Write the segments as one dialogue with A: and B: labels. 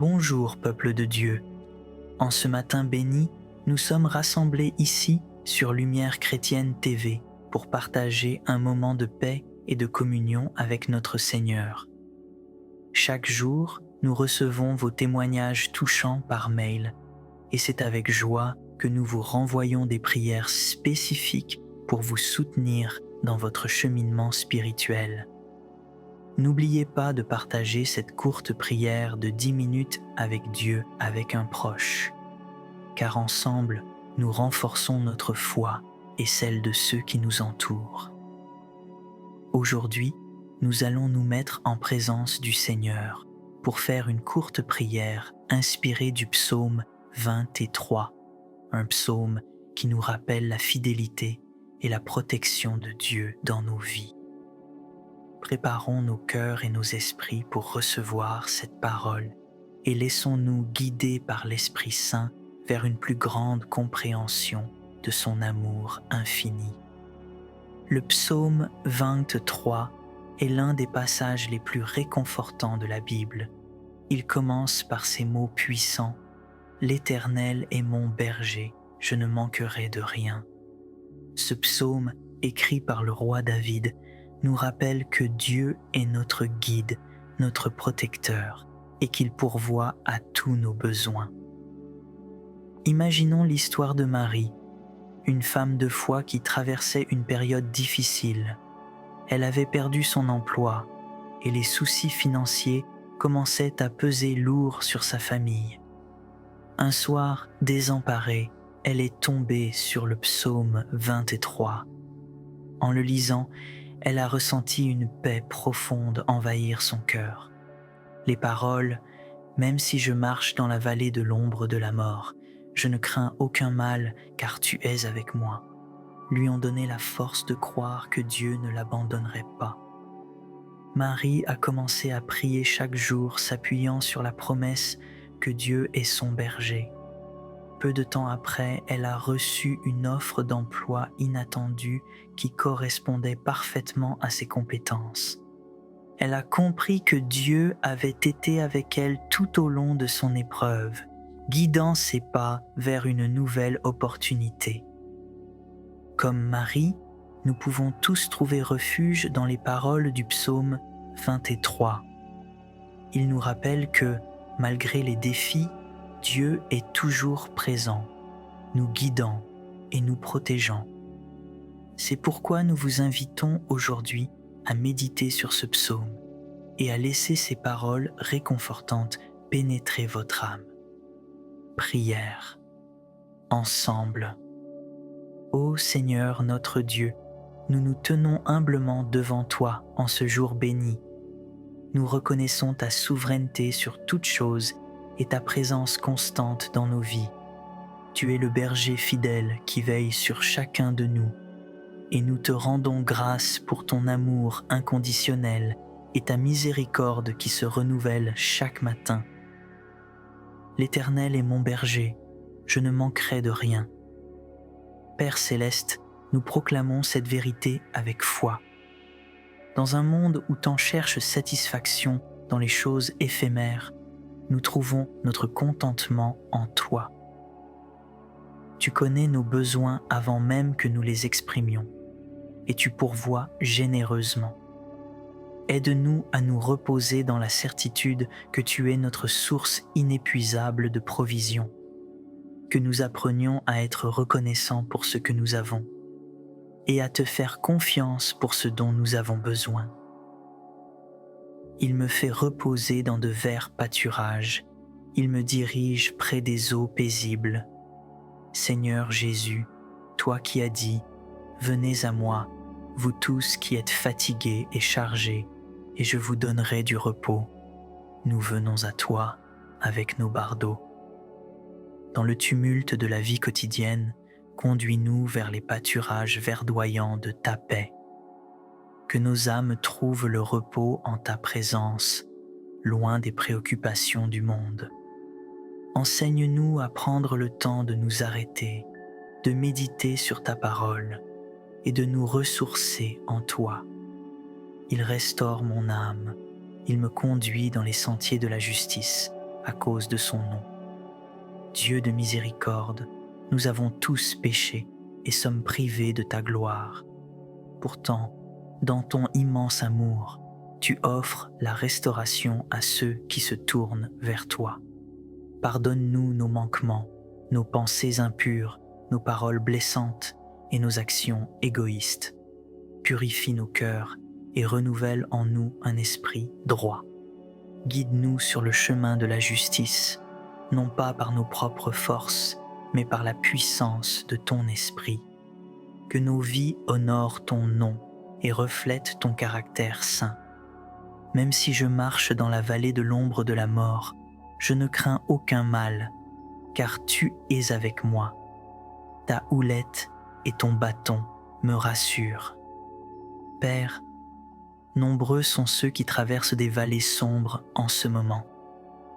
A: Bonjour peuple de Dieu. En ce matin béni, nous sommes rassemblés ici sur Lumière Chrétienne TV pour partager un moment de paix et de communion avec notre Seigneur. Chaque jour, nous recevons vos témoignages touchants par mail et c'est avec joie que nous vous renvoyons des prières spécifiques pour vous soutenir dans votre cheminement spirituel. N'oubliez pas de partager cette courte prière de 10 minutes avec Dieu, avec un proche, car ensemble, nous renforçons notre foi et celle de ceux qui nous entourent. Aujourd'hui, nous allons nous mettre en présence du Seigneur pour faire une courte prière inspirée du psaume 23, un psaume qui nous rappelle la fidélité et la protection de Dieu dans nos vies. Préparons nos cœurs et nos esprits pour recevoir cette parole et laissons-nous guider par l'Esprit Saint vers une plus grande compréhension de son amour infini. Le psaume 23 est l'un des passages les plus réconfortants de la Bible. Il commence par ces mots puissants : « L'Éternel est mon berger, je ne manquerai de rien ». Ce psaume, écrit par le roi David, nous rappelle que Dieu est notre guide, notre protecteur, et qu'il pourvoit à tous nos besoins. Imaginons l'histoire de Marie, une femme de foi qui traversait une période difficile. Elle avait perdu son emploi et les soucis financiers commençaient à peser lourd sur sa famille. Un soir, désemparée, elle est tombée sur le psaume 23. En le lisant, elle a ressenti une paix profonde envahir son cœur. Les paroles « Même si je marche dans la vallée de l'ombre de la mort, je ne crains aucun mal car tu es avec moi » lui ont donné la force de croire que Dieu ne l'abandonnerait pas. Marie a commencé à prier chaque jour s'appuyant sur la promesse que Dieu est son berger. Peu de temps après, elle a reçu une offre d'emploi inattendue qui correspondait parfaitement à ses compétences. Elle a compris que Dieu avait été avec elle tout au long de son épreuve, guidant ses pas vers une nouvelle opportunité. Comme Marie, nous pouvons tous trouver refuge dans les paroles du psaume 23. Il nous rappelle que, malgré les défis, Dieu est toujours présent, nous guidant et nous protégeant. C'est pourquoi nous vous invitons aujourd'hui à méditer sur ce psaume et à laisser ces paroles réconfortantes pénétrer votre âme. Prière. Ensemble. Ô Seigneur notre Dieu, nous nous tenons humblement devant toi en ce jour béni. Nous reconnaissons ta souveraineté sur toutes choses et ta présence constante dans nos vies. Tu es le berger fidèle qui veille sur chacun de nous, et nous te rendons grâce pour ton amour inconditionnel et ta miséricorde qui se renouvelle chaque matin. L'Éternel est mon berger, je ne manquerai de rien. Père céleste, nous proclamons cette vérité avec foi. Dans un monde où tant cherche satisfaction dans les choses éphémères, nous trouvons notre contentement en toi. Tu connais nos besoins avant même que nous les exprimions, et tu pourvois généreusement. Aide-nous à nous reposer dans la certitude que tu es notre source inépuisable de provision, que nous apprenions à être reconnaissants pour ce que nous avons, et à te faire confiance pour ce dont nous avons besoin. Il me fait reposer dans de verts pâturages, il me dirige près des eaux paisibles. Seigneur Jésus, toi qui as dit « Venez à moi, vous tous qui êtes fatigués et chargés, et je vous donnerai du repos. » Nous venons à toi avec nos bardeaux. Dans le tumulte de la vie quotidienne, conduis-nous vers les pâturages verdoyants de ta paix. Que nos âmes trouvent le repos en ta présence, loin des préoccupations du monde. Enseigne-nous à prendre le temps de nous arrêter, de méditer sur ta parole et de nous ressourcer en toi. Il restaure mon âme, il me conduit dans les sentiers de la justice, à cause de son nom. Dieu de miséricorde, nous avons tous péché et sommes privés de ta gloire. Pourtant, dans ton immense amour, tu offres la restauration à ceux qui se tournent vers toi. Pardonne-nous nos manquements, nos pensées impures, nos paroles blessantes et nos actions égoïstes. Purifie nos cœurs et renouvelle en nous un esprit droit. Guide-nous sur le chemin de la justice, non pas par nos propres forces, mais par la puissance de ton esprit. Que nos vies honorent ton nom et reflètent ton caractère saint. Même si je marche dans la vallée de l'ombre de la mort, je ne crains aucun mal, car tu es avec moi. Ta houlette et ton bâton me rassurent. Père, nombreux sont ceux qui traversent des vallées sombres en ce moment.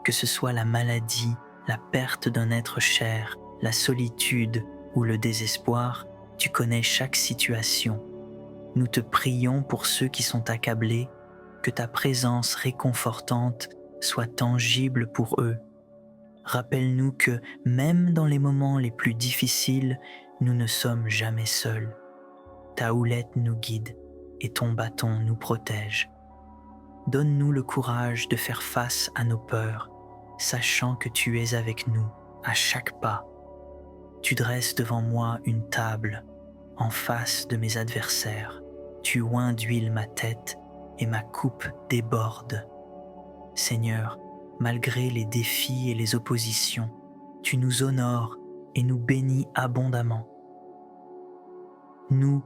A: Que ce soit la maladie, la perte d'un être cher, la solitude ou le désespoir, tu connais chaque situation. Nous te prions pour ceux qui sont accablés, que ta présence réconfortante soit tangible pour eux. Rappelle-nous que même dans les moments les plus difficiles, nous ne sommes jamais seuls. Ta houlette nous guide et ton bâton nous protège. Donne-nous le courage de faire face à nos peurs, sachant que tu es avec nous à chaque pas. Tu dresses devant moi une table en face de mes adversaires. Tu oins d'huile ma tête et ma coupe déborde. Seigneur, malgré les défis et les oppositions, tu nous honores et nous bénis abondamment. Nous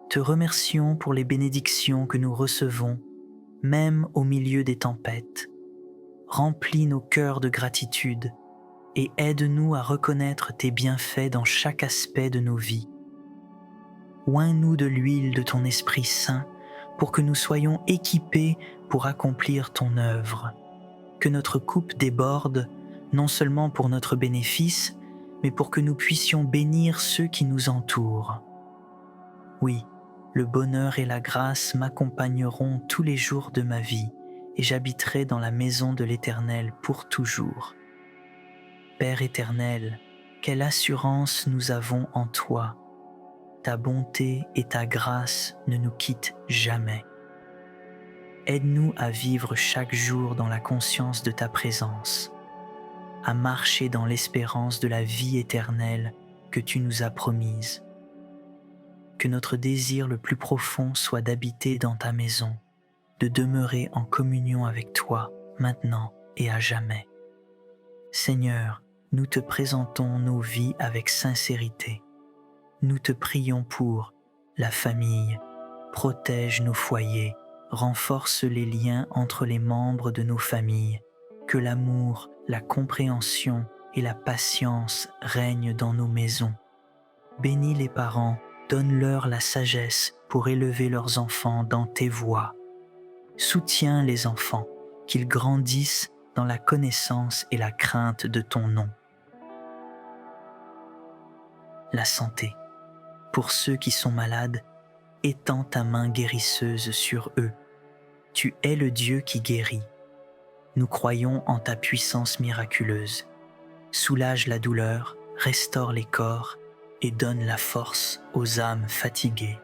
A: te remercions pour les bénédictions que nous recevons, même au milieu des tempêtes. Remplis nos cœurs de gratitude et aide-nous à reconnaître tes bienfaits dans chaque aspect de nos vies. Oins-nous de l'huile de ton Esprit Saint pour que nous soyons équipés pour accomplir ton œuvre. Que notre coupe déborde, non seulement pour notre bénéfice, mais pour que nous puissions bénir ceux qui nous entourent. Oui, le bonheur et la grâce m'accompagneront tous les jours de ma vie et j'habiterai dans la maison de l'Éternel pour toujours. Père éternel, quelle assurance nous avons en toi. Ta bonté et ta grâce ne nous quittent jamais. Aide-nous à vivre chaque jour dans la conscience de ta présence, à marcher dans l'espérance de la vie éternelle que tu nous as promise. Que notre désir le plus profond soit d'habiter dans ta maison, de demeurer en communion avec toi maintenant et à jamais. Seigneur, nous te présentons nos vies avec sincérité. Nous te prions pour la famille, protège nos foyers, renforce les liens entre les membres de nos familles, que l'amour, la compréhension et la patience règnent dans nos maisons. Bénis les parents, donne-leur la sagesse pour élever leurs enfants dans tes voies. Soutiens les enfants, qu'ils grandissent dans la connaissance et la crainte de ton nom. La santé. Pour ceux qui sont malades, étends ta main guérisseuse sur eux. Tu es le Dieu qui guérit. Nous croyons en ta puissance miraculeuse. Soulage la douleur, restaure les corps et donne la force aux âmes fatiguées.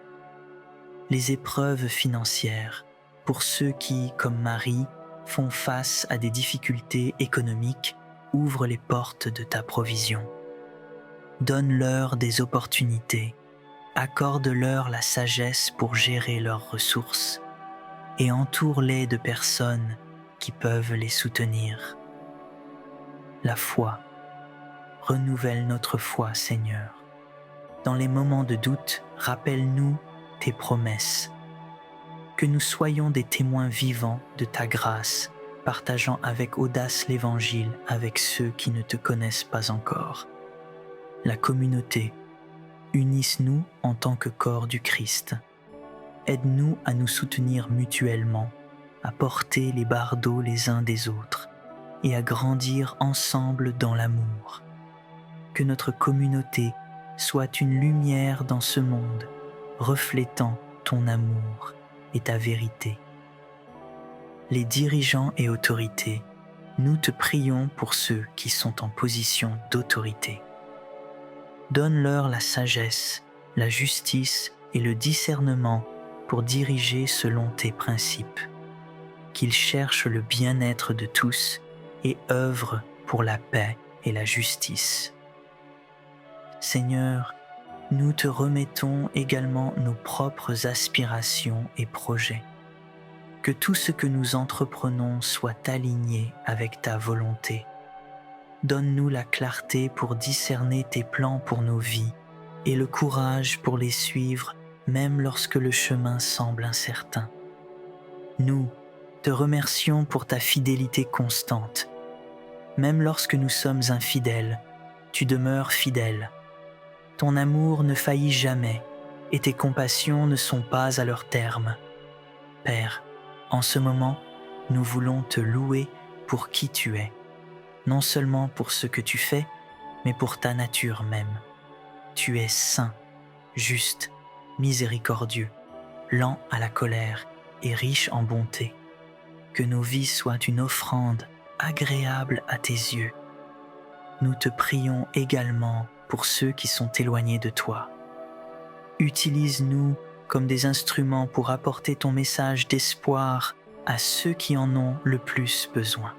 A: Les épreuves financières, pour ceux qui, comme Marie, font face à des difficultés économiques, ouvre les portes de ta provision. Donne-leur des opportunités, accorde-leur la sagesse pour gérer leurs ressources et entoure-les de personnes qui peuvent les soutenir. La foi. Renouvelle notre foi, Seigneur. Dans les moments de doute, rappelle-nous tes promesses. Que nous soyons des témoins vivants de ta grâce, partageant avec audace l'Évangile avec ceux qui ne te connaissent pas encore. La communauté. Unisse-nous en tant que corps du Christ. Aide-nous à nous soutenir mutuellement, à porter les bardeaux les uns des autres et à grandir ensemble dans l'amour. Que notre communauté soit une lumière dans ce monde, reflétant ton amour et ta vérité. Les dirigeants et autorités, nous te prions pour ceux qui sont en position d'autorité. Donne-leur la sagesse, la justice et le discernement pour diriger selon tes principes. Qu'ils cherchent le bien-être de tous et œuvrent pour la paix et la justice. Seigneur, nous te remettons également nos propres aspirations et projets. Que tout ce que nous entreprenons soit aligné avec ta volonté. Donne-nous la clarté pour discerner tes plans pour nos vies et le courage pour les suivre même lorsque le chemin semble incertain. Nous te remercions pour ta fidélité constante. Même lorsque nous sommes infidèles, tu demeures fidèle. Ton amour ne faillit jamais et tes compassions ne sont pas à leur terme. Père, en ce moment, nous voulons te louer pour qui tu es, non seulement pour ce que tu fais, mais pour ta nature même. Tu es saint, juste, miséricordieux, lent à la colère et riche en bonté. Que nos vies soient une offrande agréable à tes yeux. Nous te prions également pour ceux qui sont éloignés de toi. Utilise-nous comme des instruments pour apporter ton message d'espoir à ceux qui en ont le plus besoin.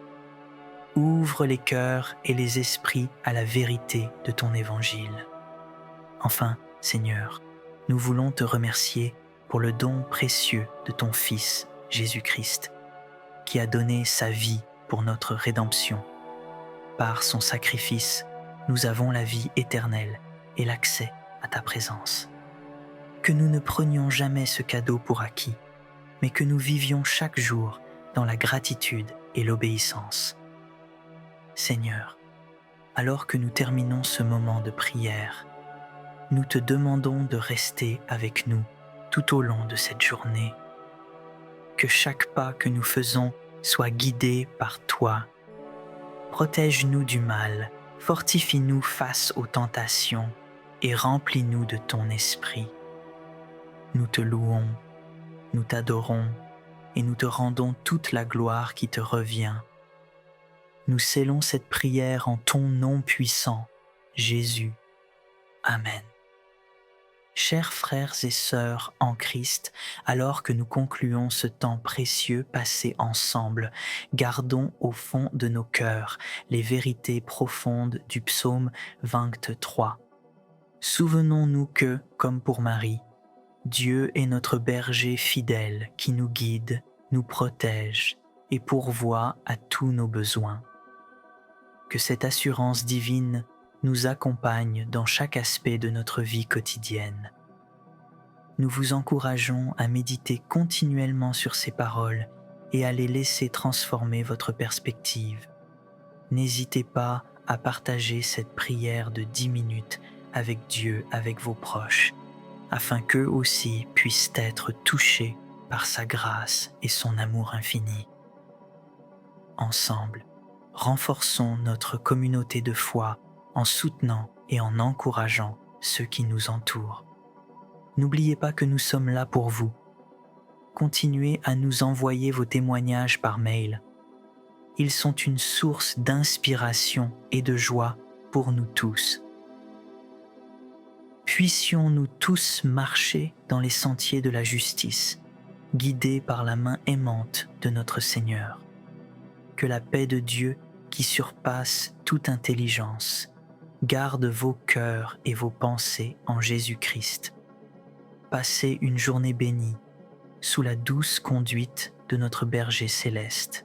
A: Ouvre les cœurs et les esprits à la vérité de ton évangile. Enfin, Seigneur, nous voulons te remercier pour le don précieux de ton Fils, Jésus-Christ, qui a donné sa vie pour notre rédemption. Par son sacrifice, nous avons la vie éternelle et l'accès à ta présence. Que nous ne prenions jamais ce cadeau pour acquis, mais que nous vivions chaque jour dans la gratitude et l'obéissance. Seigneur, alors que nous terminons ce moment de prière, nous te demandons de rester avec nous tout au long de cette journée. Que chaque pas que nous faisons soit guidé par toi. Protège-nous du mal, fortifie-nous face aux tentations et remplis-nous de ton esprit. Nous te louons, nous t'adorons et nous te rendons toute la gloire qui te revient. Nous scellons cette prière en ton nom puissant, Jésus. Amen. Chers frères et sœurs en Christ, alors que nous concluons ce temps précieux passé ensemble, gardons au fond de nos cœurs les vérités profondes du psaume 23. Souvenons-nous que, comme pour Marie, Dieu est notre berger fidèle qui nous guide, nous protège et pourvoit à tous nos besoins. Que cette assurance divine nous accompagne dans chaque aspect de notre vie quotidienne. Nous vous encourageons à méditer continuellement sur ces paroles et à les laisser transformer votre perspective. N'hésitez pas à partager cette prière de 10 minutes avec Dieu, avec vos proches, afin qu'eux aussi puissent être touchés par sa grâce et son amour infini. Ensemble, renforçons notre communauté de foi en soutenant et en encourageant ceux qui nous entourent. N'oubliez pas que nous sommes là pour vous. Continuez à nous envoyer vos témoignages par mail. Ils sont une source d'inspiration et de joie pour nous tous. Puissions-nous tous marcher dans les sentiers de la justice, guidés par la main aimante de notre Seigneur. Que la paix de Dieu, qui surpasse toute intelligence, garde vos cœurs et vos pensées en Jésus-Christ. Passez une journée bénie, sous la douce conduite de notre berger céleste.